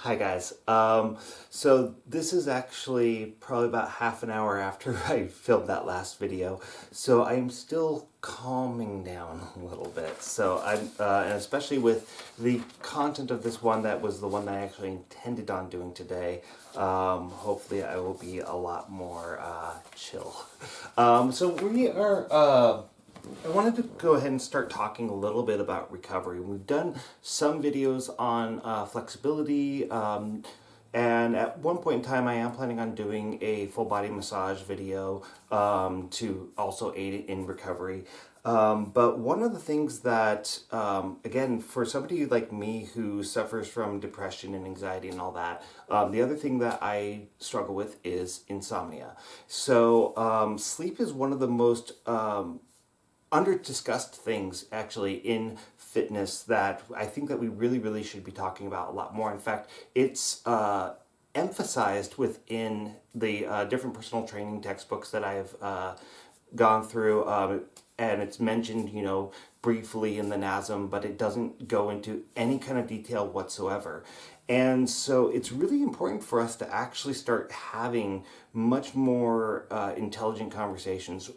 Hi guys. So this is actually probably about half an hour after I filmed that last video. So I'm still calming down a little bit. So and especially with the content of this one, that was the one that I actually intended on doing today. Hopefully I will be a lot more chill. So we are. I wanted to go ahead and start talking a little bit about recovery. We've done some videos on flexibility, and at one point in time, I am planning on doing a full body massage video to also aid in recovery. But one of the things that, again, for somebody like me who suffers from depression and anxiety and all that, the other thing that I struggle with is insomnia. So sleep is one of the most under discussed things actually in fitness that I think that we really should be talking about a lot more. In fact, it's emphasized within the different personal training textbooks that I've gone through, and it's mentioned, briefly in the NASM, but it doesn't go into any kind of detail whatsoever. And so it's really important for us to actually start having much more intelligent conversations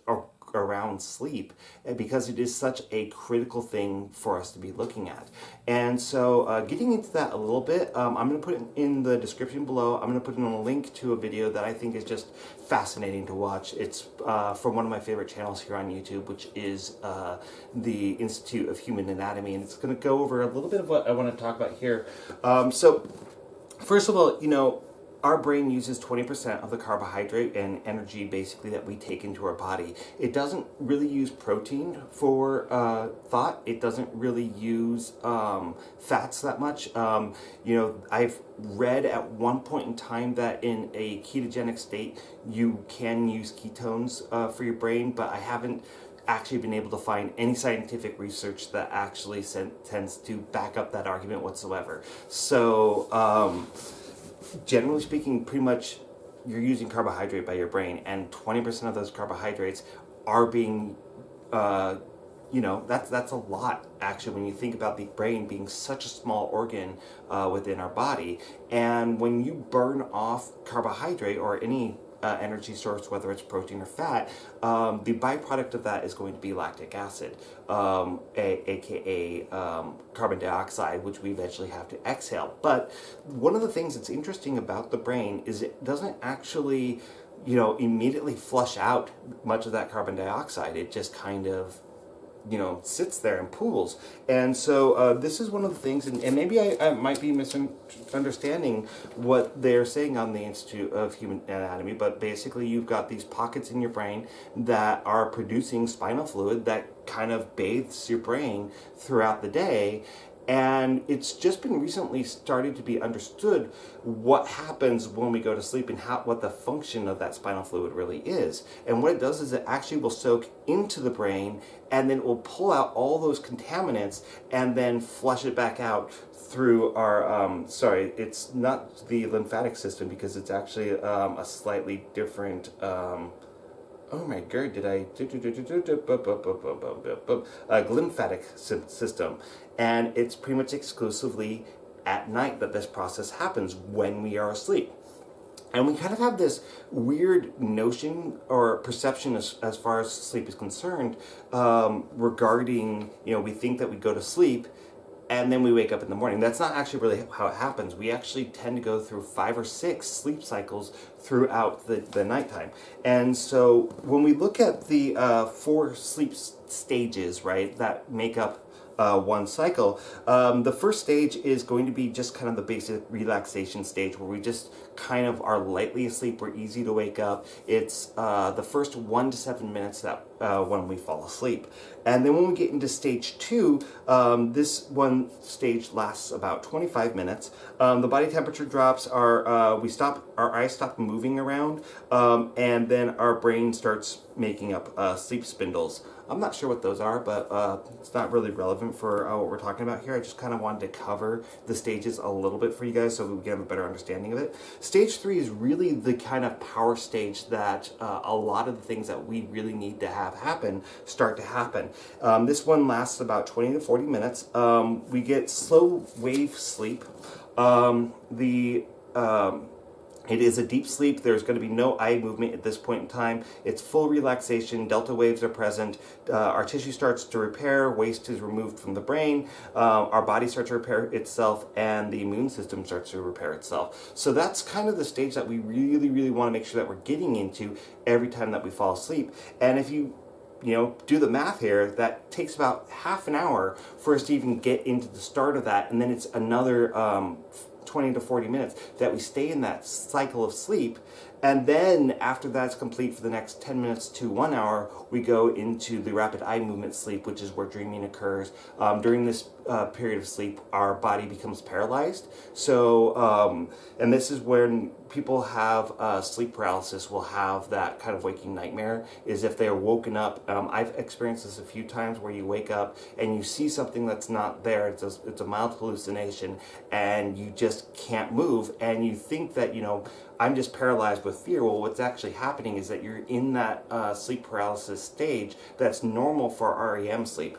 around sleep, because it is such a critical thing for us to be looking at. And so getting into that a little bit, I'm going to put it in the description below. I'm going to put in a link to a video that I think is just fascinating to watch. It's from one of my favorite channels here on YouTube, which is the Institute of Human Anatomy, and it's going to go over a little bit of what I want to talk about here. So first of all, our brain uses 20% of the carbohydrate and energy basically that we take into our body. It doesn't really use protein for thought. It doesn't really use fats that much. I've read at one point in time that in a ketogenic state you can use ketones for your brain, but I haven't actually been able to find any scientific research that actually tends to back up that argument whatsoever. So generally speaking, pretty much you're using carbohydrate by your brain, and 20% of those carbohydrates are being, that's a lot actually when you think about the brain being such a small organ within our body. And when you burn off carbohydrate or any energy source, whether it's protein or fat, the byproduct of that is going to be lactic acid, aka carbon dioxide, which we eventually have to exhale. But one of the things that's interesting about the brain is it doesn't actually, immediately flush out much of that carbon dioxide. It just kind of sits there and pools. And so this is one of the things, and maybe I might be misunderstanding what they're saying on the Institute of Human Anatomy, but basically you've got these pockets in your brain that are producing spinal fluid that kind of bathes your brain throughout the day. And it's just been recently started to be understood what happens when we go to sleep and what the function of that spinal fluid really is. And what it does is it actually will soak into the brain, and then it will pull out all those contaminants and then flush it back out through our, it's not the lymphatic system, because it's actually a slightly different, oh my god, did I lymphatic system. And it's pretty much exclusively at night that this process happens, when we are asleep. And we kind of have this weird notion or perception as far as sleep is concerned, regarding, we think that we go to sleep and then we wake up in the morning. That's not actually really how it happens. We actually tend to go through 5 or 6 sleep cycles throughout the nighttime. And so when we look at the 4 sleep stages, right, that make up one cycle, the first stage is going to be just kind of the basic relaxation stage, where we just kind of are lightly asleep. We're easy to wake up. It's the first 1 to 7 minutes that when we fall asleep. And then when we get into stage 2, this one stage lasts about 25 minutes. The body temperature drops, our eyes stop moving around, and then our brain starts making up sleep spindles. I'm not sure what those are, but it's not really relevant for what we're talking about here. I just kind of wanted to cover the stages a little bit for you guys so we can have a better understanding of it. Stage 3 is really the kind of power stage that a lot of the things that we really need to have have happen start to happen. This one lasts about 20 to 40 minutes. We get slow wave sleep. It is a deep sleep. There's going to be no eye movement at this point in time. It's full relaxation. Delta waves are present. Our tissue starts to repair. Waste is removed from the brain. Our body starts to repair itself, and the immune system starts to repair itself. So that's kind of the stage that we really, really want to make sure that we're getting into every time that we fall asleep. And if you do the math here, that takes about half an hour for us to even get into the start of that, and then it's another 20 to 40 minutes that we stay in that cycle of sleep. And then after that's complete, for the next 10 minutes to 1 hour, we go into the rapid eye movement sleep, which is where dreaming occurs. During this period of sleep, our body becomes paralyzed. So, and this is when people have sleep paralysis, will have that kind of waking nightmare, is if they're woken up. I've experienced this a few times where you wake up and you see something that's not there. It's a mild hallucination, and you just can't move, and you think that, I'm just paralyzed with fear. Well, what's actually happening is that you're in that sleep paralysis stage that's normal for REM sleep.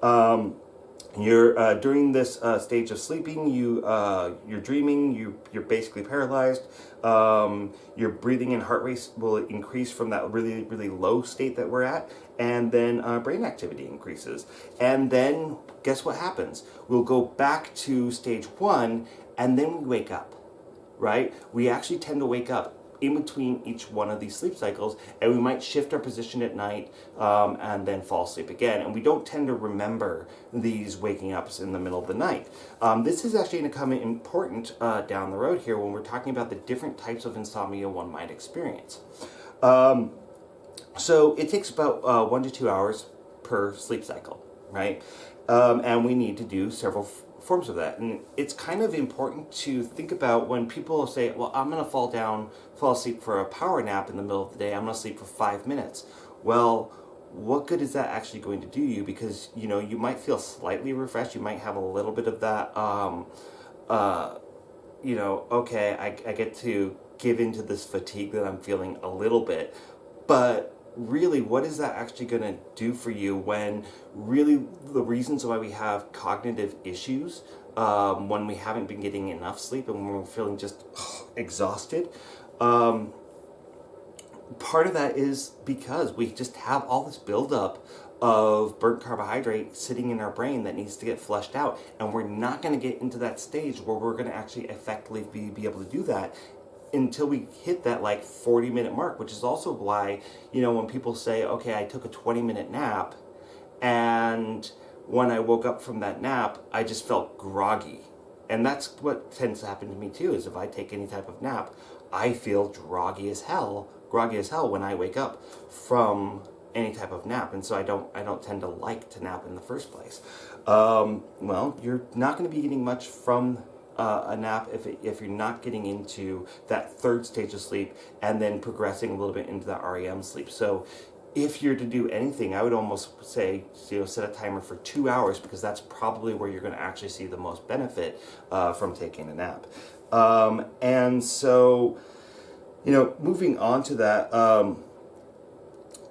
You're during this stage of sleeping, you're dreaming, you're basically paralyzed. Your breathing and heart rate will increase from that really, really low state that we're at, and then brain activity increases. And then guess what happens? We'll go back to stage 1, and then we wake up. Right? We actually tend to wake up in between each one of these sleep cycles, and we might shift our position at night and then fall asleep again. And we don't tend to remember these waking ups in the middle of the night. This is actually going to come important down the road here when we're talking about the different types of insomnia one might experience. So it takes about 1 to 2 hours per sleep cycle, right? And we need to do several forms of that. And it's kind of important to think about when people say, well, I'm going to fall asleep for a power nap in the middle of the day. I'm going to sleep for 5 minutes. Well, what good is that actually going to do you? Because, you might feel slightly refreshed. You might have a little bit of that, okay, I get to give into this fatigue that I'm feeling a little bit. But really, what is that actually going to do for you when really the reasons why we have cognitive issues, when we haven't been getting enough sleep and when we're feeling just exhausted, part of that is because we just have all this buildup of burnt carbohydrate sitting in our brain that needs to get flushed out, and we're not going to get into that stage where we're going to actually effectively be able to do that until we hit that 40-minute mark, which is also why, when people say, okay, I took a 20-minute nap, and when I woke up from that nap, I just felt groggy. And that's what tends to happen to me too, is if I take any type of nap, I feel groggy as hell when I wake up from any type of nap. And so I don't tend to like to nap in the first place. Well, you're not going to be getting much from a nap if you're not getting into that third stage of sleep and then progressing a little bit into that REM sleep. So if you're to do anything, I would almost say, set a timer for 2 hours, because that's probably where you're going to actually see the most benefit from taking a nap. And so, moving on to that,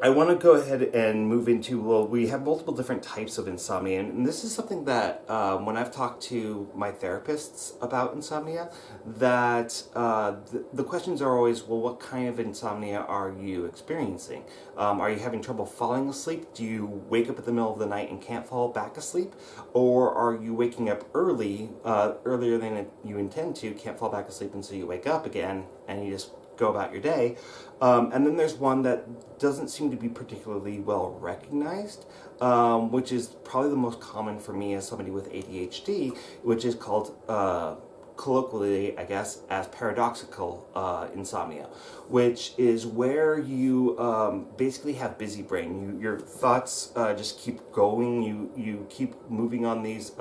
I want to go ahead and move into, we have multiple different types of insomnia, and this is something that when I've talked to my therapists about insomnia, that the questions are always, well, what kind of insomnia are you experiencing? Are you having trouble falling asleep? Do you wake up in the middle of the night and can't fall back asleep? Or are you waking up earlier than you intend to, can't fall back asleep, and so you wake up again and you just go about your day? And then there's one that doesn't seem to be particularly well recognized, which is probably the most common for me as somebody with ADHD, which is called, colloquially, I guess, as paradoxical insomnia, which is where you basically have busy brain. Your thoughts just keep going. You keep moving on these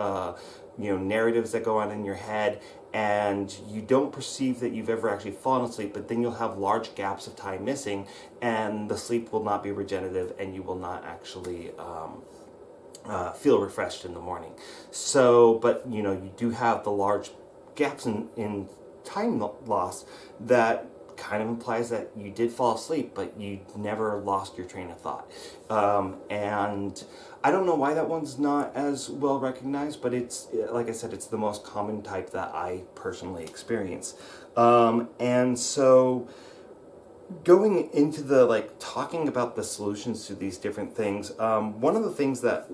narratives that go on in your head, and you don't perceive that you've ever actually fallen asleep, but then you'll have large gaps of time missing, and the sleep will not be regenerative, and you will not actually feel refreshed in the morning. So, but you do have the large gaps in time loss that kind of implies that you did fall asleep, but you never lost your train of thought. And I don't know why that one's not as well recognized, but it's, like I said, it's the most common type that I personally experience. And so going into the talking about the solutions to these different things, one of the things that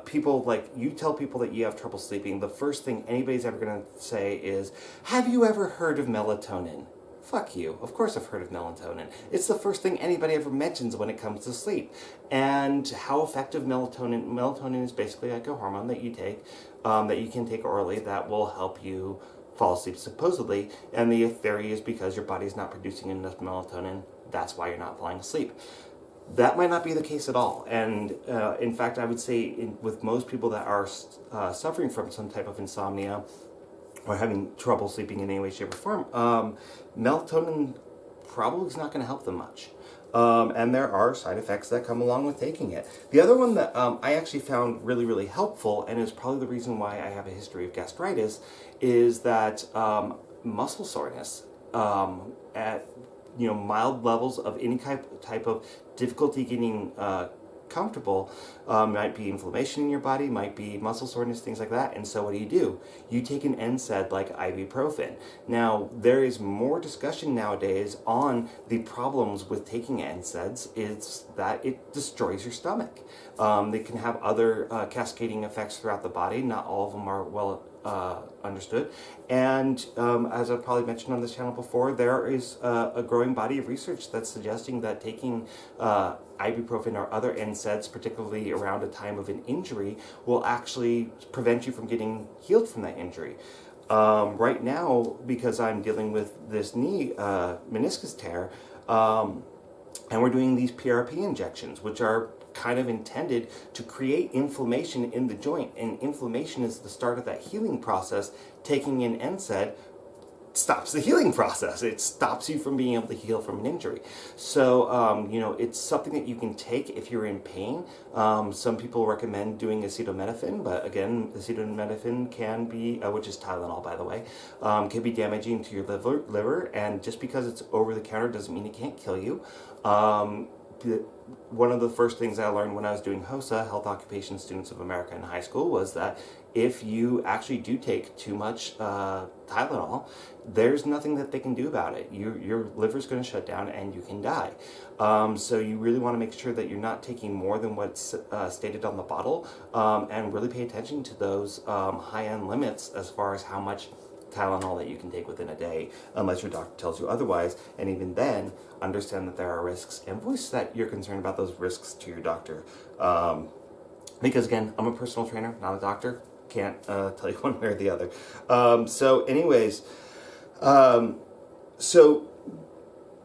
people, you tell people that you have trouble sleeping, the first thing anybody's ever going to say is, have you ever heard of melatonin? Fuck you. Of course I've heard of melatonin. It's the first thing anybody ever mentions when it comes to sleep. And how effective melatonin is basically like a hormone that you take, that you can take orally, that will help you fall asleep supposedly, and the theory is because your body's not producing enough melatonin, that's why you're not falling asleep. That might not be the case at all, and in fact I would say with most people that are suffering from some type of insomnia or having trouble sleeping in any way, shape, or form, melatonin probably is not going to help them much. And there are side effects that come along with taking it. The other one that I actually found really, really helpful, and is probably the reason why I have a history of gastritis, is that muscle soreness at mild levels of any type of difficulty getting comfortable, might be inflammation in your body, might be muscle soreness, things like that. And so what do? You take an NSAID like ibuprofen. Now, there is more discussion nowadays on the problems with taking NSAIDs, is that it destroys your stomach. They can have other cascading effects throughout the body. Not all of them are well understood. And as I've probably mentioned on this channel before, there is a growing body of research that's suggesting that taking ibuprofen or other NSAIDs, particularly around a time of an injury, will actually prevent you from getting healed from that injury. Right now, because I'm dealing with this knee meniscus tear, and we're doing these PRP injections, which are kind of intended to create inflammation in the joint, and inflammation is the start of that healing process. Taking an NSAID stops the healing process. It stops you from being able to heal from an injury. So, it's something that you can take if you're in pain. Some people recommend doing acetaminophen, but again, acetaminophen can be, which is Tylenol by the way, can be damaging to your liver, and just because it's over the counter doesn't mean it can't kill you. One of the first things I learned when I was doing HOSA, Health Occupation Students of America, in high school, was that if you actually do take too much Tylenol, there's nothing that they can do about it. Your liver's going to shut down and you can die. So you really want to make sure that you're not taking more than what's stated on the bottle, and really pay attention to those high-end limits as far as how much Tylenol that you can take within a day, unless your doctor tells you otherwise. And even then, understand that there are risks and voice that you're concerned about those risks to your doctor. Because again, I'm a personal trainer, not a doctor. Can't tell you one way or the other. So anyways, so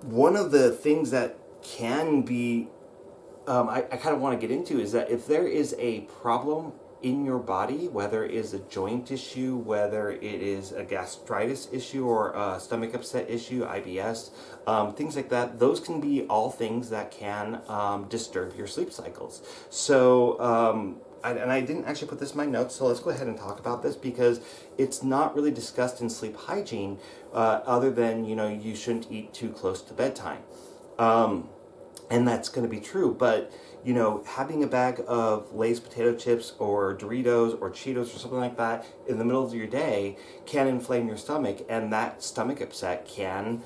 one of the things that can be, I kind of want to get into, is that if there is a problem in your body, whether it is a joint issue, whether it is a gastritis issue or a stomach upset issue, IBS, things like that, those can be all things that can disturb your sleep cycles. So, and I didn't actually put this in my notes, so let's go ahead and talk about this, because it's not really discussed in sleep hygiene, other than, you shouldn't eat too close to bedtime. And that's going to be true, but having a bag of Lay's potato chips or Doritos or Cheetos or something like that in the middle of your day can inflame your stomach, and that stomach upset can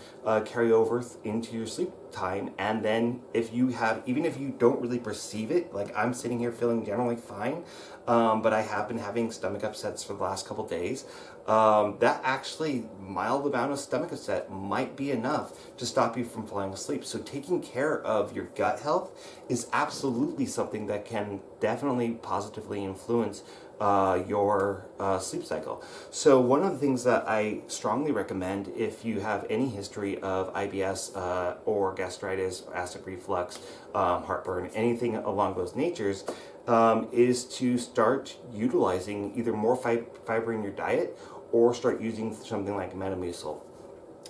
carry over into your sleep time. And then even if you don't really perceive it, like I'm sitting here feeling generally fine, but I have been having stomach upsets for the last couple days, that actually mild amount of stomach upset might be enough to stop you from falling asleep. So taking care of your gut health is absolutely something that can definitely positively influence your sleep cycle. So one of the things that I strongly recommend, if you have any history of IBS or gastritis, acid reflux, heartburn, anything along those natures, is to start utilizing either more fiber in your diet, or start using something like Metamucil.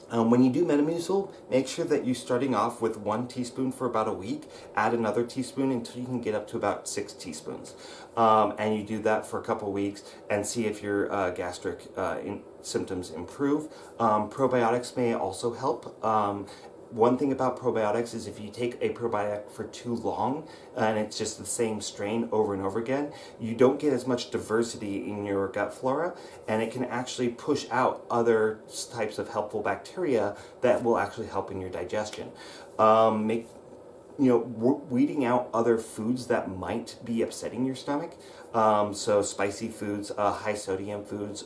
When you do Metamucil, make sure that you're starting off with 1 teaspoon for about a week, add another teaspoon until you can get up to about 6 teaspoons. And you do that for a couple of weeks and see if your gastric symptoms improve. Probiotics may also help. One thing about probiotics is if you take a probiotic for too long and it's just the same strain over and over again, you don't get as much diversity in your gut flora, and it can actually push out other types of helpful bacteria that will actually help in your digestion. Weeding out other foods that might be upsetting your stomach. So spicy foods, high sodium foods,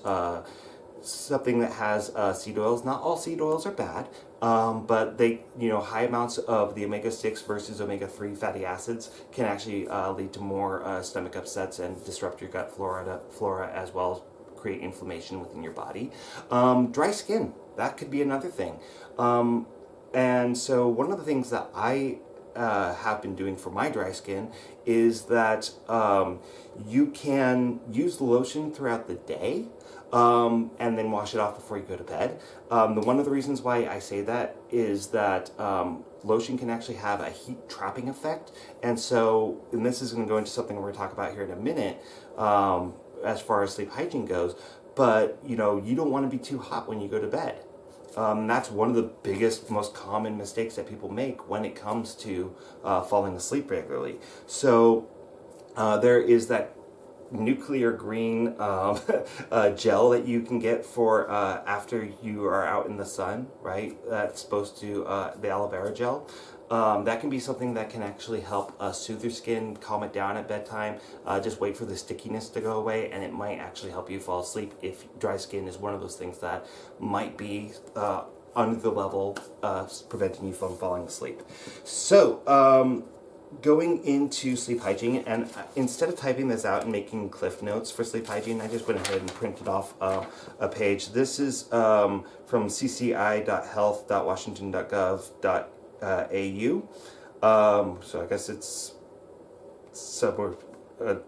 something that has seed oils. Not all seed oils are bad, but they, high amounts of the omega-6 versus omega-3 fatty acids can actually lead to more stomach upsets and disrupt your gut flora as well as create inflammation within your body. Dry skin, that could be another thing. And so one of the things that I have been doing for my dry skin is that you can use lotion throughout the day and then wash it off before you go to bed. One of the reasons why I say that is that lotion can actually have a heat trapping effect, and this is going to go into something we're going to talk about here in a minute as far as sleep hygiene goes, but you don't want to be too hot when you go to bed. That's one of the biggest, most common mistakes that people make when it comes to falling asleep regularly. So there is that nuclear green gel that you can get for after you are out in the sun, right? That's supposed to, the aloe vera gel. That can be something that can actually help soothe your skin, calm it down at bedtime. Just wait for the stickiness to go away, and it might actually help you fall asleep if dry skin is one of those things that might be under the level preventing you from falling asleep. So, going into sleep hygiene, and instead of typing this out and making cliff notes for sleep hygiene, I just went ahead and printed off a page. This is from cci.health.washington.gov.au. So I guess it's somewhere,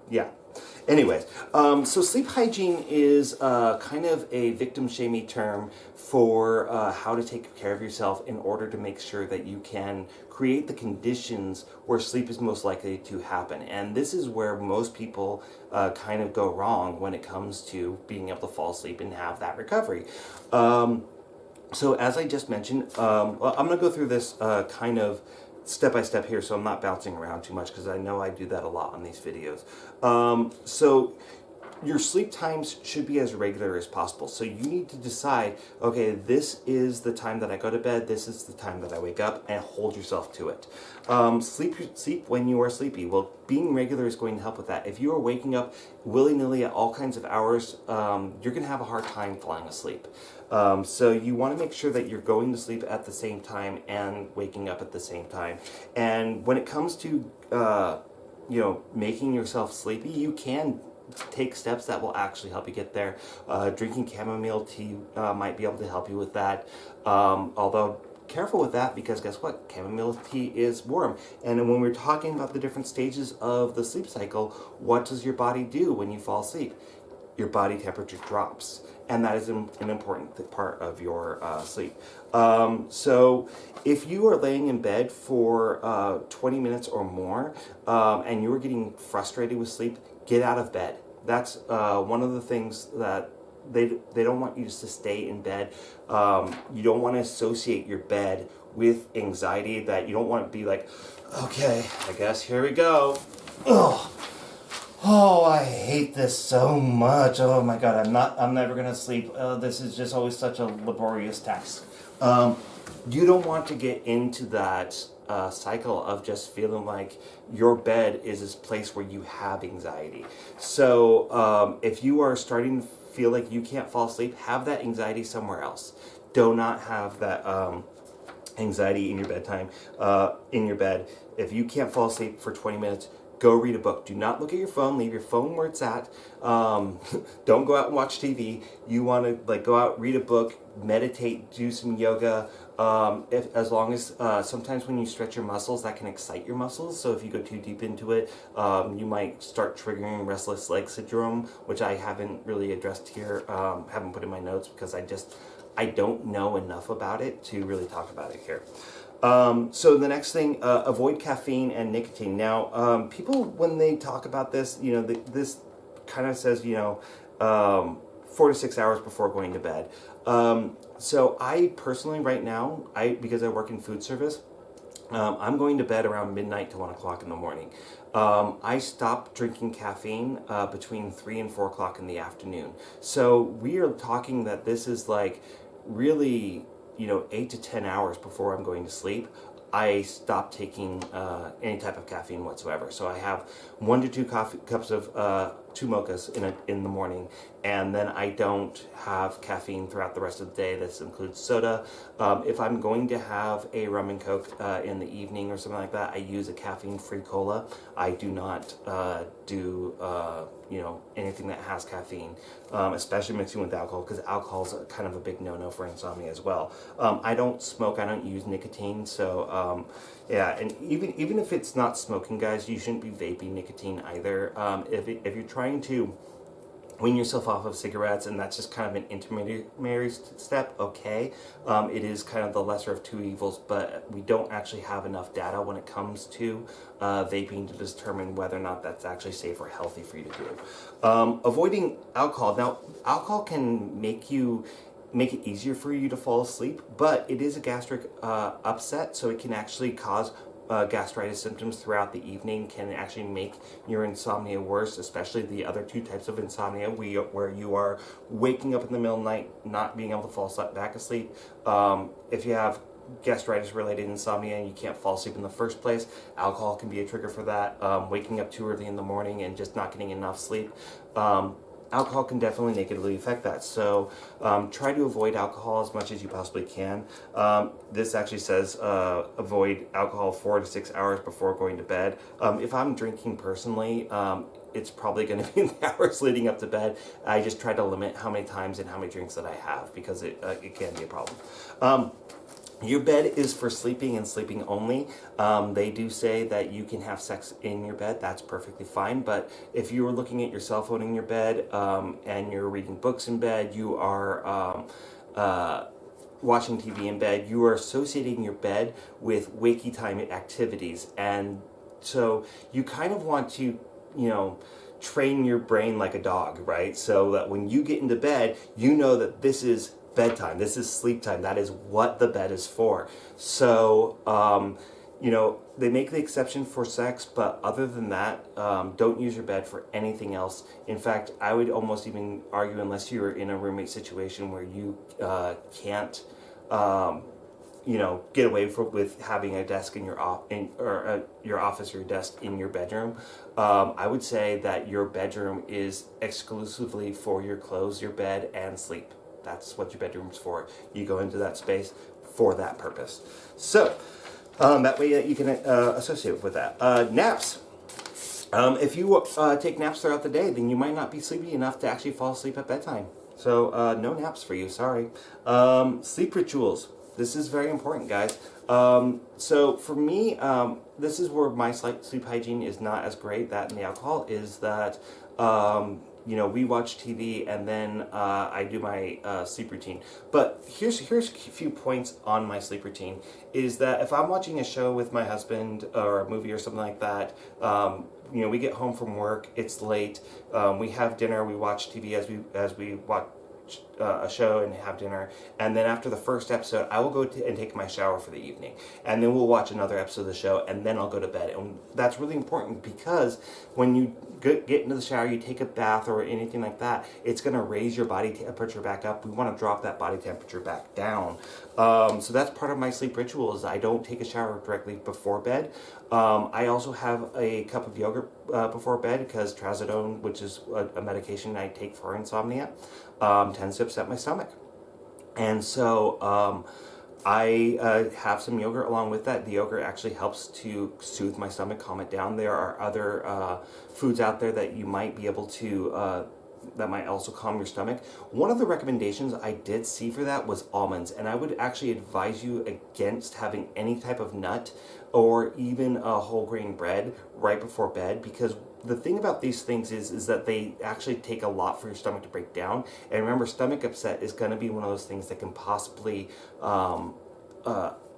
yeah. Anyways, so sleep hygiene is kind of a victim-shaming term for how to take care of yourself in order to make sure that you can create the conditions where sleep is most likely to happen. And this is where most people kind of go wrong when it comes to being able to fall asleep and have that recovery. So as I just mentioned, I'm going to go through this kind of step by step here, so I'm not bouncing around too much because I know I do that a lot on these videos. So your sleep times should be as regular as possible. So you need to decide, okay, this is the time that I go to bed, this is the time that I wake up, and hold yourself to it. Sleep when you are sleepy. Well, being regular is going to help with that. If you are waking up willy-nilly at all kinds of hours, you're going to have a hard time falling asleep. So you want to make sure that you're going to sleep at the same time and waking up at the same time. And when it comes to, making yourself sleepy, you can take steps that will actually help you get there. Drinking chamomile tea might be able to help you with that. Although careful with that, because guess what? Chamomile tea is warm. And when we're talking about the different stages of the sleep cycle, what does your body do when you fall asleep? Your body temperature drops. And that is an important part of your sleep. So if you are laying in bed for 20 minutes or more and you're getting frustrated with sleep, get out of bed. That's one of the things that they don't want you to stay in bed. You don't want to associate your bed with anxiety, that you don't want to be like, okay, I guess here we go. Ugh. Oh, I hate this so much. Oh my God, I'm never gonna sleep. This is just always such a laborious task. You don't want to get into that cycle of just feeling like your bed is this place where you have anxiety. So if you are starting to feel like you can't fall asleep, have that anxiety somewhere else. Do not have that anxiety in your bedtime, in your bed. If you can't fall asleep for 20 minutes, go read a book. Do not look at your phone. Leave your phone where it's at. Don't go out and watch TV. You want to like go out, read a book, meditate, do some yoga. As long as sometimes when you stretch your muscles, that can excite your muscles. So if you go too deep into it, you might start triggering restless leg syndrome, which I haven't really addressed here. Haven't put in my notes because I don't know enough about it to really talk about it here. So the next thing, avoid caffeine and nicotine. Now, people, when they talk about this, you know, this kind of says, you know, 4 to 6 hours before going to bed. So I personally, right now, because I work in food service, I'm going to bed around midnight to 1 o'clock in the morning. I stop drinking caffeine between 3 and 4 o'clock in the afternoon. So we are talking that this is like really, you know, 8 to 10 hours before I'm going to sleep. I stop taking any type of caffeine whatsoever. So I have 1 to 2 cups of 2 mochas in the morning, and then I don't have caffeine throughout the rest of the day. This includes soda. If I'm going to have a rum and coke in the evening or something like that, I use a caffeine-free cola. I do not do you know, anything that has caffeine, especially mixing with alcohol, because alcohol is kind of a big no-no for insomnia as well. I don't smoke. I don't use nicotine, so yeah. And even if it's not smoking, guys, you shouldn't be vaping nicotine either. If you're trying to wean yourself off of cigarettes, and that's just kind of an intermediary step, okay. It is kind of the lesser of two evils, but we don't actually have enough data when it comes to vaping to determine whether or not that's actually safe or healthy for you to do. Avoiding alcohol. Now, alcohol can make it easier for you to fall asleep, but it is a gastric upset, so it can actually cause gastritis symptoms throughout the evening, can actually make your insomnia worse, especially the other two types of insomnia where you are waking up in the middle of the night, not being able to fall back asleep. If you have gastritis related insomnia and you can't fall asleep in the first place, alcohol can be a trigger for that. Waking up too early in the morning and just not getting enough sleep. Alcohol can definitely negatively affect that. So try to avoid alcohol as much as you possibly can. This actually says avoid alcohol 4 to 6 hours before going to bed. If I'm drinking personally, it's probably going to be in the hours leading up to bed. I just try to limit how many times and how many drinks that I have, because it can be a problem. Your bed is for sleeping and sleeping only. They do say that you can have sex in your bed. That's perfectly fine. But if you are looking at your cell phone in your bed and you're reading books in bed, you are watching TV in bed, you are associating your bed with wakey time activities. And so you kind of want to, you know, train your brain like a dog, right? So that when you get into bed, you know that this is bedtime, this is sleep time, that is what the bed is for. So you know, they make the exception for sex, but other than that, don't use your bed for anything else. In fact, I would almost even argue, unless you're in a roommate situation where you can't you know, get away with having a desk in your your office or your desk in your bedroom, I would say that your bedroom is exclusively for your clothes, your bed, and sleep. That's what your bedroom's for. You go into that space for that purpose. So that way you can associate with that. Naps. If you take naps throughout the day, then you might not be sleepy enough to actually fall asleep at bedtime. So no naps for you, sorry. Sleep rituals. This is very important, guys. So for me, this is where my sleep hygiene is not as great. That and the alcohol is that you know, we watch TV and then I do my sleep routine. But here's a few points on my sleep routine. Is that if I'm watching a show with my husband or a movie or something like that, you know, we get home from work, it's late, we have dinner, we watch TV as we watch a show and have dinner, and then after the first episode I will go and take my shower for the evening, and then we'll watch another episode of the show, and then I'll go to bed. And that's really important, because when you get into the shower, you take a bath or anything like that, it's going to raise your body temperature back up. We want to drop that body temperature back down. So that's part of my sleep ritual, is I don't take a shower directly before bed. I also have a cup of yogurt before bed, because trazodone, which is a medication I take for insomnia, tends to upset my stomach. And so I have some yogurt along with that. The yogurt actually helps to soothe my stomach, calm it down. There are other foods out there that you might be able to that might also calm your stomach. One of the recommendations I did see for that was almonds, and I would actually advise you against having any type of nut or even a whole grain bread right before bed, because the thing about these things is that they actually take a lot for your stomach to break down. And remember, stomach upset is going to be one of those things that can possibly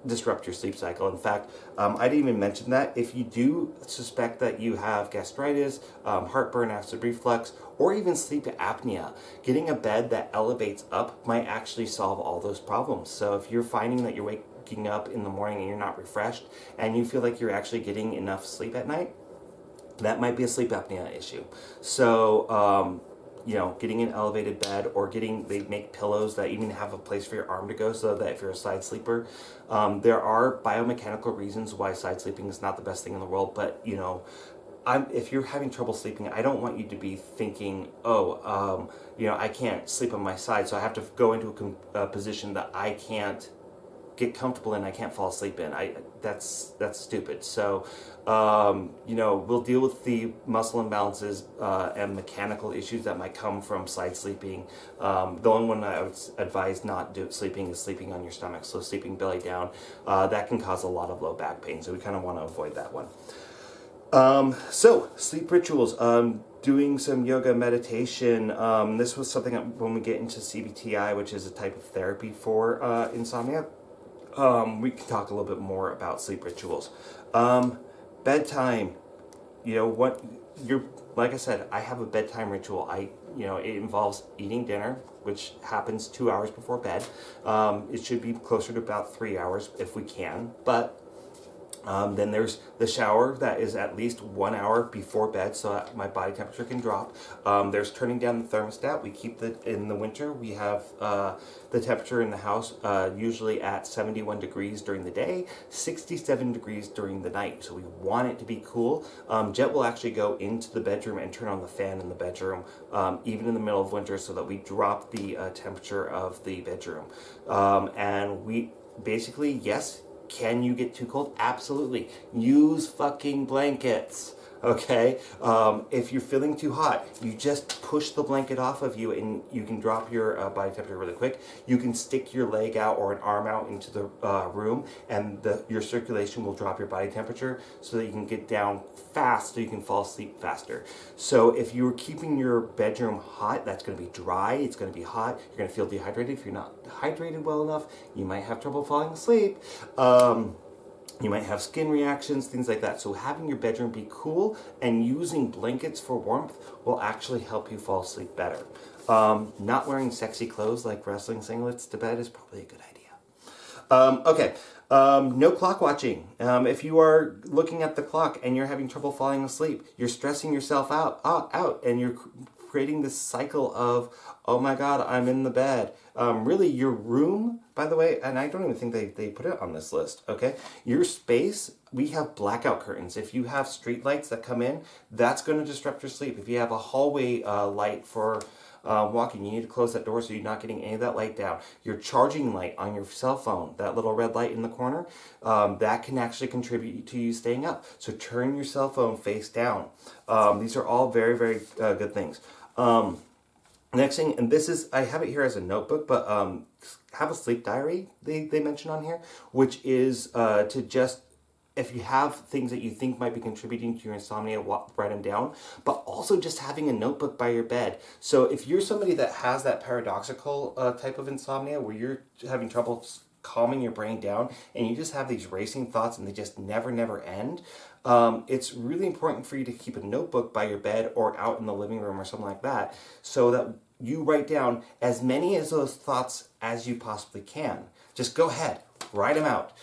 disrupt your sleep cycle. In fact, I didn't even mention that if you do suspect that you have gastritis, heartburn, acid reflux, or even sleep apnea, getting a bed that elevates up might actually solve all those problems. So if you're finding that you're waking up in the morning and you're not refreshed and you feel like you're actually getting enough sleep at night, that might be a sleep apnea issue. So, getting an elevated bed, or they make pillows that even have a place for your arm to go, so that if you're a side sleeper, there are biomechanical reasons why side sleeping is not the best thing in the world. But, if you're having trouble sleeping, I don't want you to be thinking, I can't sleep on my side, so I have to go into a position that I can't get comfortable in, I can't fall asleep in. That's stupid. So, we'll deal with the muscle imbalances and mechanical issues that might come from side sleeping. The only one I would advise not sleeping is sleeping on your stomach. So sleeping belly down, that can cause a lot of low back pain. So we kind of want to avoid that one. So sleep rituals. Doing some yoga, meditation. This was something that when we get into CBTI, which is a type of therapy for insomnia, we can talk a little bit more about sleep rituals. Bedtime. Like I said, I have a bedtime ritual. It involves eating dinner, which happens 2 hours before bed. It should be closer to about 3 hours if we can, but then there's the shower that is at least 1 hour before bed so that my body temperature can drop. There's turning down the thermostat. We keep in the winter, we have the temperature in the house usually at 71 degrees during the day, 67 degrees during the night. So we want it to be cool. Jet will actually go into the bedroom and turn on the fan in the bedroom, even in the middle of winter, so that we drop the temperature of the bedroom. And we basically, yes, can you get too cold? Absolutely. Use fucking blankets. Okay? If you're feeling too hot, you just push the blanket off of you and you can drop your body temperature really quick. You can stick your leg out or an arm out into the room, and your circulation will drop your body temperature so that you can get down fast so you can fall asleep faster. So if you're keeping your bedroom hot, that's going to be dry, it's going to be hot, you're going to feel dehydrated. If you're not hydrated well enough, you might have trouble falling asleep. You might have skin reactions, things like that. So having your bedroom be cool and using blankets for warmth will actually help you fall asleep better. Not wearing sexy clothes like wrestling singlets to bed is probably a good idea. Okay. No clock watching. If you are looking at the clock and you're having trouble falling asleep, you're stressing yourself out, and you're creating this cycle of, oh my God, I'm in the bed. Really, your room, by the way, and I don't even think they put it on this list, okay? Your space, we have blackout curtains. If you have street lights that come in, that's going to disrupt your sleep. If you have a hallway light for walking, you need to close that door so you're not getting any of that light down. Your charging light on your cell phone, that little red light in the corner, that can actually contribute to you staying up. So turn your cell phone face down. These are all very, very good things. Next thing, and this is, I have it here as a notebook, but have a sleep diary, they mention on here, which is to just, if you have things that you think might be contributing to your insomnia, write them down, but also just having a notebook by your bed. So if you're somebody that has that paradoxical type of insomnia where you're having trouble calming your brain down and you just have these racing thoughts and they just never end, it's really important for you to keep a notebook by your bed or out in the living room or something like that, so that you write down as many of those thoughts as you possibly can. Just go ahead, write them out,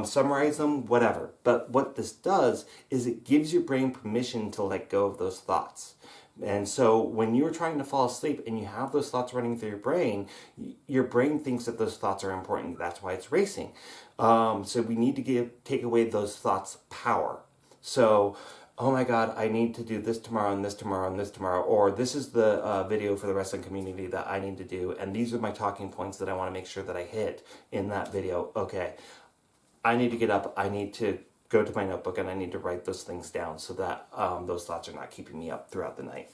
summarize them, whatever. But what this does is it gives your brain permission to let go of those thoughts. And so when you're trying to fall asleep and you have those thoughts running through your brain thinks that those thoughts are important. That's why it's racing. So we need to take away those thoughts' power. So oh my God, I need to do this tomorrow and this tomorrow and this tomorrow, or this is the video for the wrestling community that I need to do, and these are my talking points that I want to make sure that I hit in that video. Okay, I need to get up, I need to go to my notebook, and I need to write those things down so that those thoughts are not keeping me up throughout the night.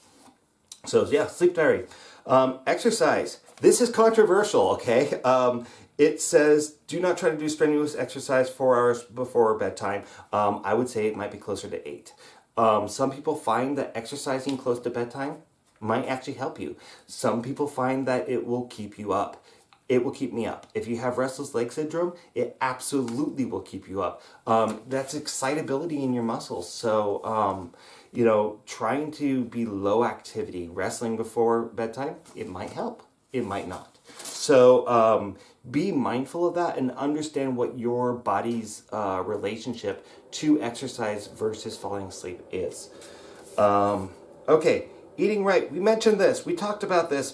So yeah, sleep diary. Exercise. This is controversial, okay? It says, do not try to do strenuous exercise 4 hours before bedtime. I would say it might be closer to 8. Some people find that exercising close to bedtime might actually help you. Some people find that it will keep you up. It will keep me up. If you have restless leg syndrome, it absolutely will keep you up. That's excitability in your muscles. So, you know, trying to be low activity, wrestling before bedtime, it might help. It might not. So be mindful of that and understand what your body's relationship to exercise versus falling asleep is. Okay. Eating right. We mentioned this. We talked about this.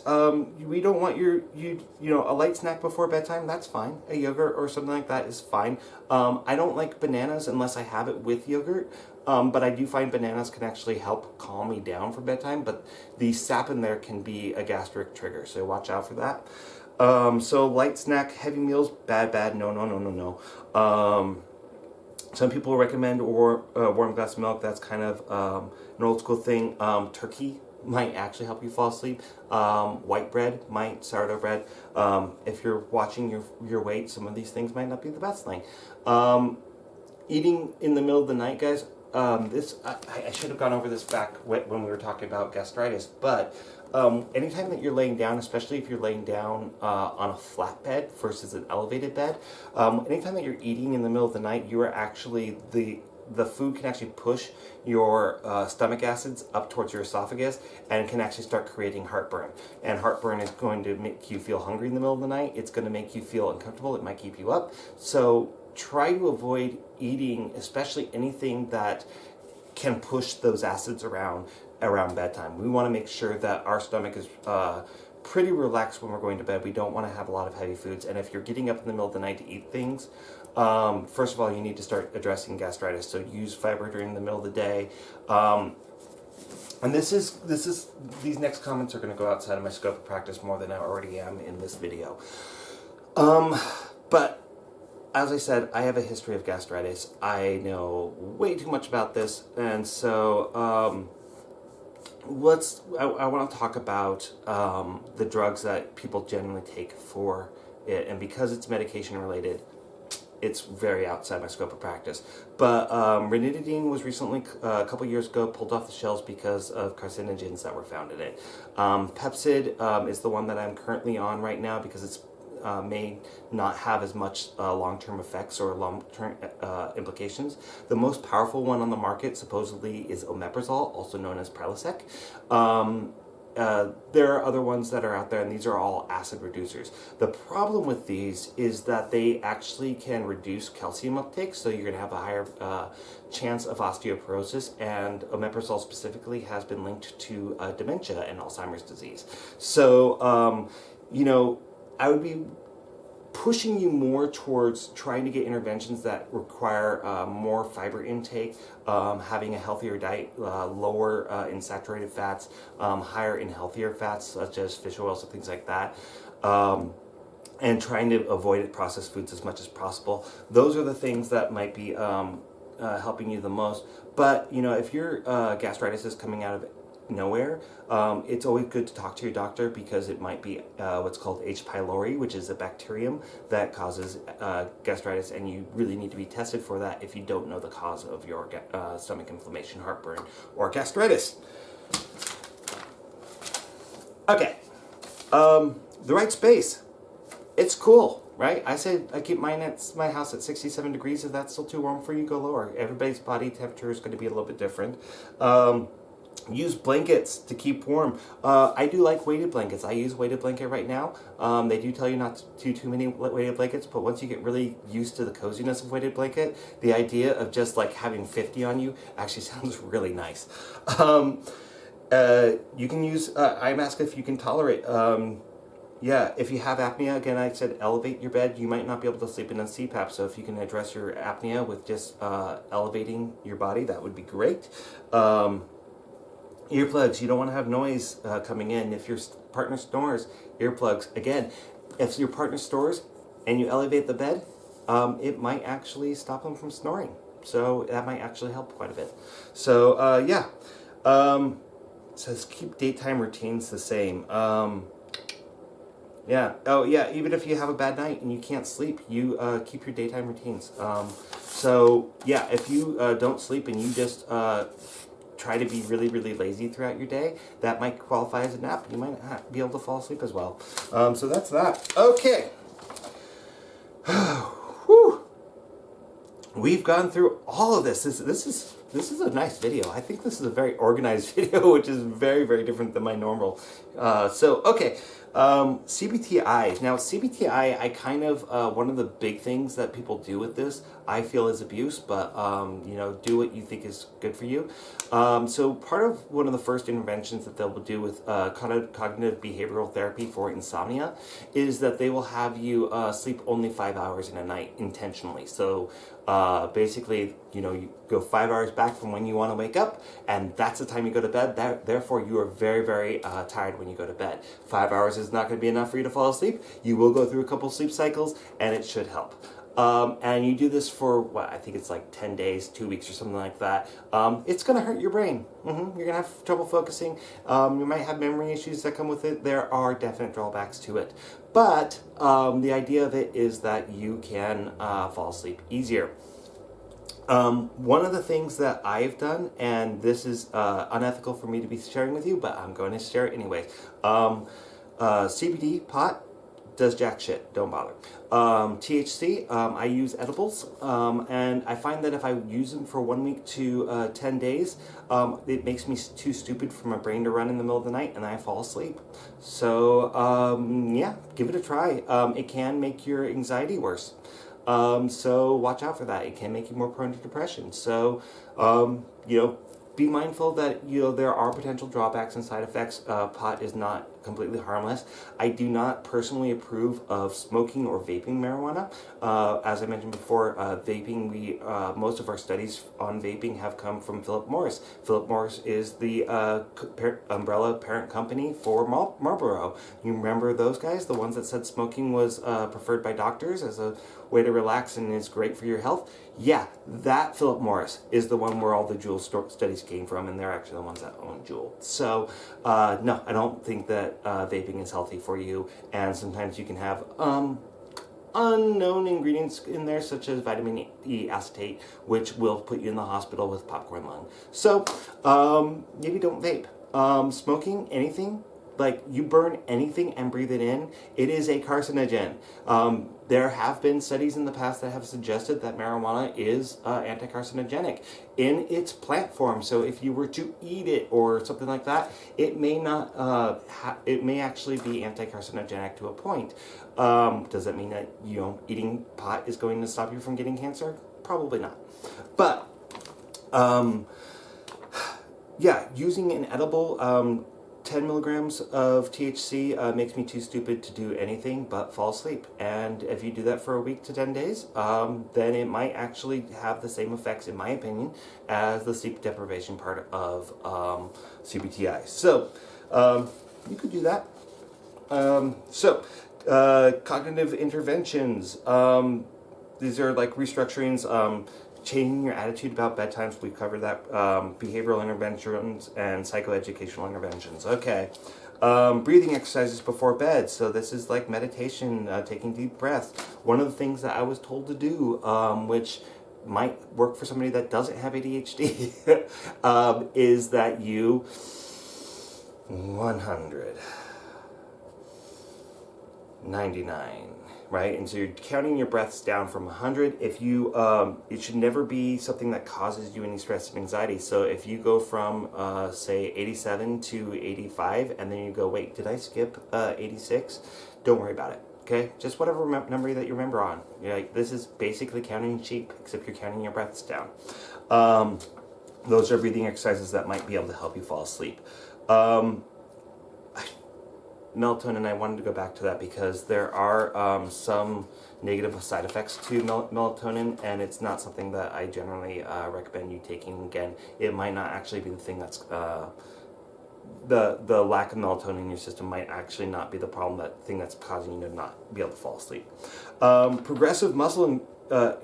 We don't want you know, a light snack before bedtime. That's fine. A yogurt or something like that is fine. I don't like bananas unless I have it with yogurt. But I do find bananas can actually help calm me down for bedtime. But the sap in there can be a gastric trigger, so watch out for that. So light snack, heavy meals, bad. No. Some people recommend warm glass of milk. That's kind of an old school thing. Turkey might actually help you fall asleep. White bread might, sourdough bread. If you're watching your weight, some of these things might not be the best thing. Eating in the middle of the night, guys. I should have gone over this back when we were talking about gastritis, but anytime that you're laying down, especially if you're laying down on a flat bed versus an elevated bed, anytime that you're eating in the middle of the night, you are actually, the food can actually push your stomach acids up towards your esophagus and can actually start creating heartburn. And heartburn is going to make you feel hungry in the middle of the night. It's going to make you feel uncomfortable. It might keep you up. So try to avoid eating, especially anything that can push those acids around bedtime. We want to make sure that our stomach is pretty relaxed when we're going to bed. We don't want to have a lot of heavy foods. And if you're getting up in the middle of the night to eat things, first of all, you need to start addressing gastritis. So use fiber during the middle of the day. And these next comments are going to go outside of my scope of practice more than I already am in this video. But as I said, I have a history of gastritis. I know way too much about this, and so I want to talk about the drugs that people generally take for it, and because it's medication related, it's very outside my scope of practice. But ranitidine was recently, a couple years ago, pulled off the shelves because of carcinogens that were found in it. Pepsid is the one that I'm currently on right now because it's may not have as much long-term effects or long-term implications. The most powerful one on the market supposedly is omeprazole, also known as Prilosec. There are other ones that are out there, and these are all acid reducers. The problem with these is that they actually can reduce calcium uptake, so you're going to have a higher chance of osteoporosis, and omeprazole specifically has been linked to dementia and Alzheimer's disease. So, you know, I would be pushing you more towards trying to get interventions that require more fiber intake, having a healthier diet, lower in saturated fats, higher in healthier fats such as fish oils and things like that, and trying to avoid processed foods as much as possible. Those are the things that might be helping you the most. But you know, if your gastritis is coming out of nowhere, it's always good to talk to your doctor because it might be what's called H. pylori, which is a bacterium that causes gastritis, and you really need to be tested for that if you don't know the cause of your stomach inflammation, heartburn, or gastritis. Okay, the right space. It's cool, right? I said I keep my house at 67 degrees. If that's still too warm for you, go lower. Everybody's body temperature is going to be a little bit different. Use blankets to keep warm. I do like weighted blankets. I use weighted blanket right now. They do tell you not to do too many weighted blankets, but once you get really used to the coziness of weighted blanket, the idea of just like having 50 on you actually sounds really nice. You can use eye mask if you can tolerate. yeah, if you have apnea, again, I said elevate your bed. You might not be able to sleep in a CPAP, so if you can address your apnea with just elevating your body, that would be great. Earplugs, you don't want to have noise coming in. If your partner snores, earplugs. Again, if your partner snores and you elevate the bed, it might actually stop them from snoring. So that might actually help quite a bit. So yeah, says keep daytime routines the same. Yeah. Oh, yeah. Even if you have a bad night and you can't sleep, you keep your daytime routines. So yeah, if you don't sleep and you just try to be really, really lazy throughout your day, that might qualify as a nap. You might not be able to fall asleep as well. So that's that. Okay. Whew. We've gone through all of this. This is a nice video. I think this is a very organized video, which is very, very different than my normal. So, okay. CBTI. Now, CBTI, I kind of, one of the big things that people do with this, I feel is abuse, but, you know, do what you think is good for you. So part of one of the first interventions that they'll do with cognitive behavioral therapy for insomnia is that they will have you sleep only 5 hours in a night intentionally. So basically, you know, you go 5 hours back from when you want to wake up, and that's the time you go to bed. Therefore, you are very, very tired when you go to bed. 5 hours is not going to be enough for you to fall asleep. You will go through a couple sleep cycles, and it should help. And you do this for, what, I think it's like 10 days, 2 weeks or something like that. It's going to hurt your brain. You're going to have trouble focusing. You might have memory issues that come with it. There are definite drawbacks to it. But the idea of it is that you can fall asleep easier. One of the things that I've done, and this is unethical for me to be sharing with you, but I'm going to share it anyway. CBD pot does jack shit. Don't bother. THC, I use edibles, and I find that if I use them for 1 week to 10 days, it makes me too stupid for my brain to run in the middle of the night, and I fall asleep. So, yeah, give it a try. It can make your anxiety worse. So watch out for that. It can make you more prone to depression. So, you know, be mindful that, you know, there are potential drawbacks and side effects. Pot is not completely harmless. I do not personally approve of smoking or vaping marijuana. As I mentioned before, vaping, most of our studies on vaping have come from Philip Morris. Philip Morris is the umbrella parent company for Marlboro. You remember those guys, the ones that said smoking was preferred by doctors as a way to relax and is great for your health? Yeah, that Philip Morris is the one where all the Juul studies came from, and they're actually the ones that own Juul. So, no, I don't think that vaping is healthy for you, and sometimes you can have unknown ingredients in there, such as vitamin E acetate, which will put you in the hospital with popcorn lung. So, maybe don't vape. Smoking, anything, like you burn anything and breathe it in, it is a carcinogen. There have been studies in the past that have suggested that marijuana is anti-carcinogenic in its plant form. So if you were to eat it or something like that, it may not. It may actually be anti-carcinogenic to a point. Does that mean that, you know, eating pot is going to stop you from getting cancer? Probably not. But yeah, using an edible. 10 milligrams of THC makes me too stupid to do anything but fall asleep. And if you do that for a week to 10 days, then it might actually have the same effects, in my opinion, as the sleep deprivation part of CBTI. So, you could do that. Cognitive interventions. These are like restructurings, changing your attitude about bedtimes. We've covered that. Behavioral interventions and psychoeducational interventions. Okay. Breathing exercises before bed. So this is like meditation, taking deep breaths. One of the things that I was told to do, which might work for somebody that doesn't have ADHD, is that you 199. Right, and so you're counting your breaths down from 100. If you, it should never be something that causes you any stress and anxiety. So if you go from, say, 87 to 85, and then you go, wait, did I skip 86? Don't worry about it. Okay, just whatever number that you remember on. You're like, this is basically counting sheep, except you're counting your breaths down. Those are breathing exercises that might be able to help you fall asleep. melatonin, I wanted to go back to that because there are some negative side effects to melatonin, and it's not something that I generally recommend you taking. Again, it might not actually be the thing that's the lack of melatonin in your system might actually not be the problem, that thing that's causing you to not be able to fall asleep. Progressive muscle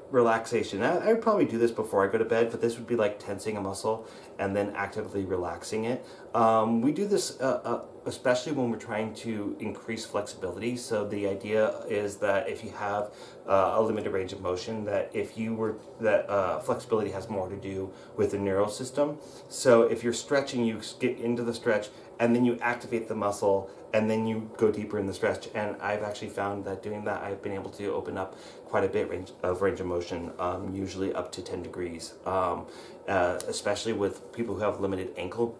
relaxation. I would probably do this before I go to bed, but this would be like tensing a muscle and then actively relaxing it. We do this especially when we're trying to increase flexibility. So the idea is that if you have a limited range of motion, that flexibility has more to do with the neural system. So if you're stretching, you get into the stretch and then you activate the muscle and then you go deeper in the stretch. And I've actually found that doing that, I've been able to open up quite a bit range of motion, usually up to 10 degrees, especially with people who have limited ankle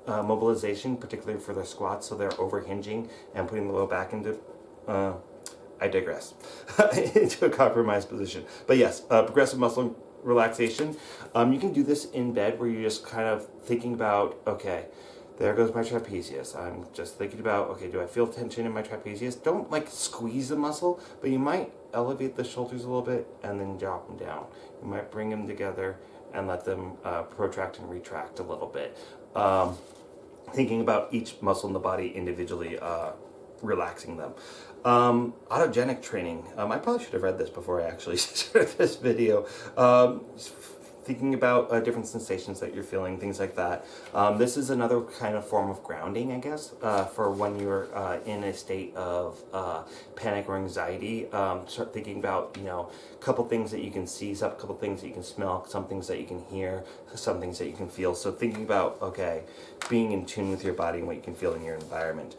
mobilization, particularly for their squats, so they're overhinging and putting the low back into, I digress, into a compromised position. But yes, progressive muscle relaxation. You can do this in bed where you're just kind of thinking about, okay, there goes my trapezius. I'm just thinking about, okay, do I feel tension in my trapezius? Don't like squeeze the muscle, but you might elevate the shoulders a little bit and then drop them down. You might bring them together and let them protract and retract a little bit. Thinking about each muscle in the body individually, relaxing them. Autogenic training. I probably should have read this before I actually started this video. Thinking about different sensations that you're feeling, things like that. This is another kind of form of grounding, I guess, for when you're in a state of panic or anxiety. Start thinking about, a couple things that you can see, a couple things that you can smell, some things that you can hear, some things that you can feel. So thinking about, okay, being in tune with your body and what you can feel in your environment.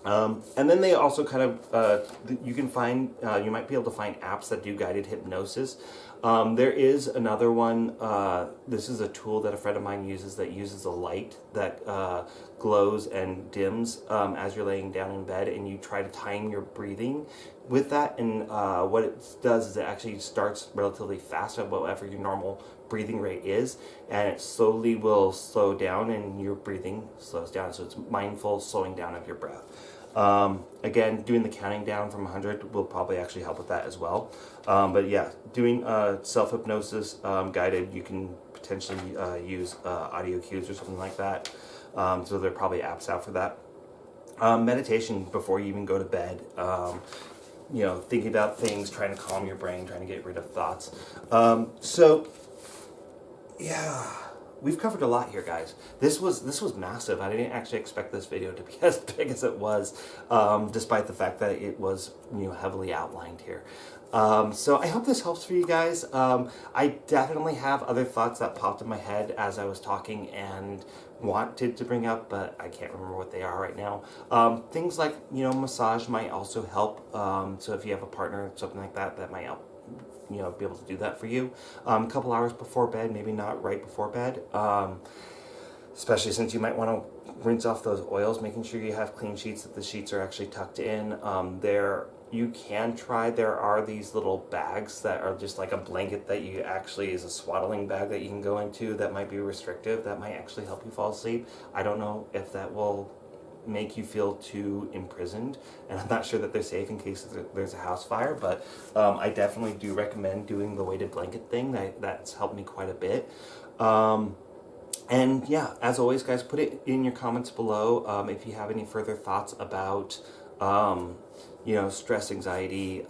And then they also kind of, you can find, you might be able to find apps that do guided hypnosis. There is another one, this is a tool that a friend of mine uses that uses a light that glows and dims as you're laying down in bed, and you try to time your breathing with that. And what it does is it actually starts relatively fast at whatever your normal breathing rate is, and it slowly will slow down and your breathing slows down. So it's mindful slowing down of your breath. Again, doing the counting down from 100 will probably actually help with that as well. But yeah, doing self-hypnosis guided, you can potentially use audio cues or something like that. So there are probably apps out for that. Meditation before you even go to bed. Thinking about things, trying to calm your brain, trying to get rid of thoughts. Yeah, we've covered a lot here, guys. This was massive. I didn't actually expect this video to be as big as it was, despite the fact that it was heavily outlined here. So I hope this helps for you guys. I definitely have other thoughts that popped in my head as I was talking and wanted to bring up, but I can't remember what they are right now. Things like, massage might also help. So if you have a partner or something like that, that might help, be able to do that for you. A couple hours before bed, maybe not right before bed. Especially since you might want to rinse off those oils, making sure you have clean sheets, that the sheets are actually tucked in. There are these little bags that are just like a blanket that you actually is a swaddling bag that you can go into that might be restrictive, that might actually help you fall asleep. I don't know if that will make you feel too imprisoned, and I'm not sure that they're safe in case there's a house fire, but I definitely do recommend doing the weighted blanket thing. That's helped me quite a bit. And yeah, as always, guys, put it in your comments below if you have any further thoughts about stress, anxiety,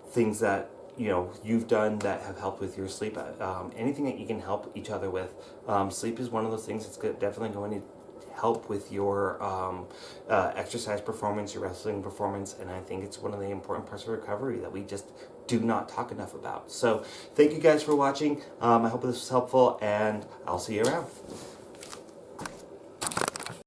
things that you've done that have helped with your sleep, anything that you can help each other with. Sleep is one of those things that's definitely going to help with your exercise performance, your wrestling performance, and I think it's one of the important parts of recovery that we just do not talk enough about. So thank you guys for watching. I hope this was helpful, and I'll see you around.